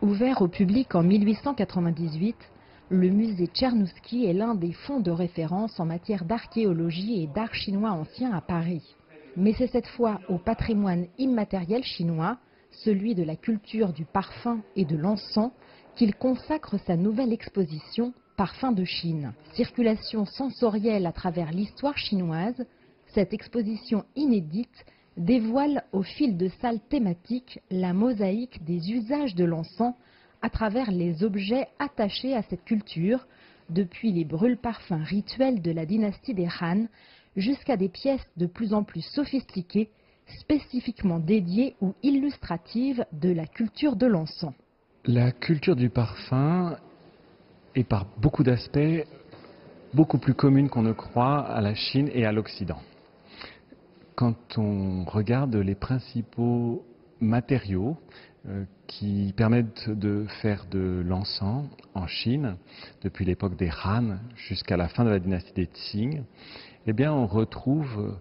Ouvert au public en 1898, le musée Tchernouski est l'un des fonds de référence en matière d'archéologie et d'art chinois ancien à Paris. Mais c'est cette fois au patrimoine immatériel chinois, celui de la culture du parfum et de l'encens, qu'il consacre sa nouvelle exposition Parfums de Chine. Circulation sensorielle à travers l'histoire chinoise, cette exposition inédite dévoile au fil de salles thématiques la mosaïque des usages de l'encens à travers les objets attachés à cette culture, depuis les brûle-parfums rituels de la dynastie des Han jusqu'à des pièces de plus en plus sophistiquées, spécifiquement dédiées ou illustratives de la culture de l'encens. La culture du parfum est par beaucoup d'aspects beaucoup plus commune qu'on ne croit à la Chine et à l'Occident. Quand on regarde les principaux matériaux qui permettent de faire de l'encens en Chine, depuis l'époque des Han jusqu'à la fin de la dynastie des Qing, eh bien on retrouve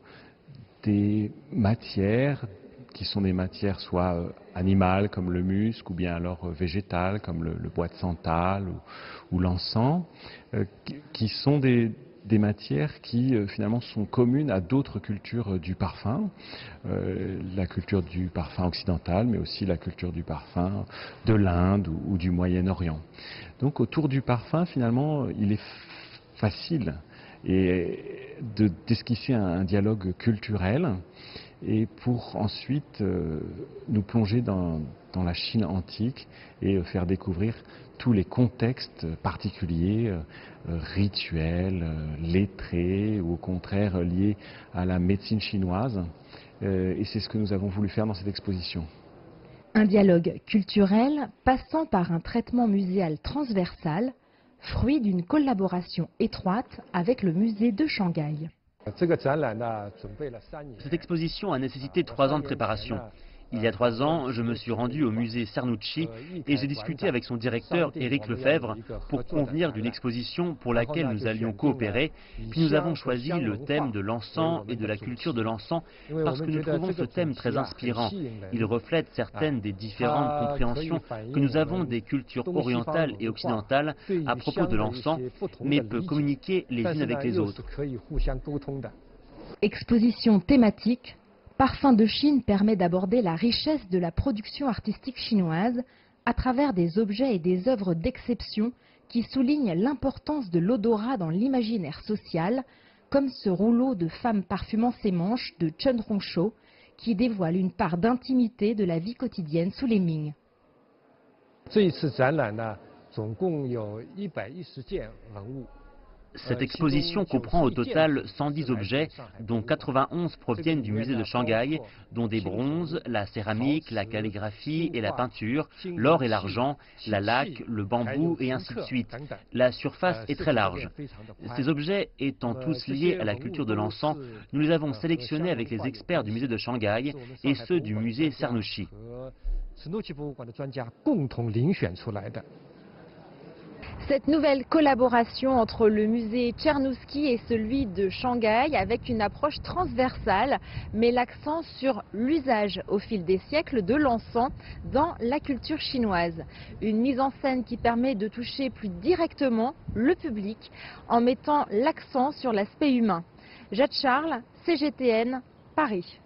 des matières qui sont des matières soit animales comme le musc ou bien alors végétales comme le bois de santal ou l'encens, qui sont des matières qui finalement sont communes à d'autres cultures du parfum, la culture du parfum occidental, mais aussi la culture du parfum de l'Inde ou du Moyen-Orient. Donc autour du parfum, finalement, il est facile d'esquisser un dialogue culturel et pour ensuite nous plonger dans la Chine antique et faire découvrir tous les contextes particuliers, rituels, lettrés ou au contraire liés à la médecine chinoise. Et c'est ce que nous avons voulu faire dans cette exposition. Un dialogue culturel passant par un traitement muséal transversal, fruit d'une collaboration étroite avec le musée de Shanghai. Cette exposition a nécessité 3 ans de préparation. Il y a 3 ans, je me suis rendu au musée Cernouchi et j'ai discuté avec son directeur, Éric Lefebvre, pour convenir d'une exposition pour laquelle nous allions coopérer. Puis nous avons choisi le thème de l'encens et de la culture de l'encens parce que nous trouvons ce thème très inspirant. Il reflète certaines des différentes compréhensions que nous avons des cultures orientales et occidentales à propos de l'encens, mais peut communiquer les unes avec les autres. Exposition thématique, Parfums de Chine permet d'aborder la richesse de la production artistique chinoise à travers des objets et des œuvres d'exception qui soulignent l'importance de l'odorat dans l'imaginaire social, comme ce rouleau de femme parfumant ses manches de Chen Hongshou qui dévoile une part d'intimité de la vie quotidienne sous les Ming. Cette exposition comprend au total 110 objets, dont 91 proviennent du musée de Shanghai, dont des bronzes, la céramique, la calligraphie et la peinture, l'or et l'argent, la laque, le bambou et ainsi de suite. La surface est très large. Ces objets étant tous liés à la culture de l'encens, nous les avons sélectionnés avec les experts du musée de Shanghai et ceux du musée Cernouchi. Cette nouvelle collaboration entre le musée Tchernouski et celui de Shanghai, avec une approche transversale, met l'accent sur l'usage au fil des siècles de l'encens dans la culture chinoise. Une mise en scène qui permet de toucher plus directement le public en mettant l'accent sur l'aspect humain. Jade Charles, CGTN, Paris.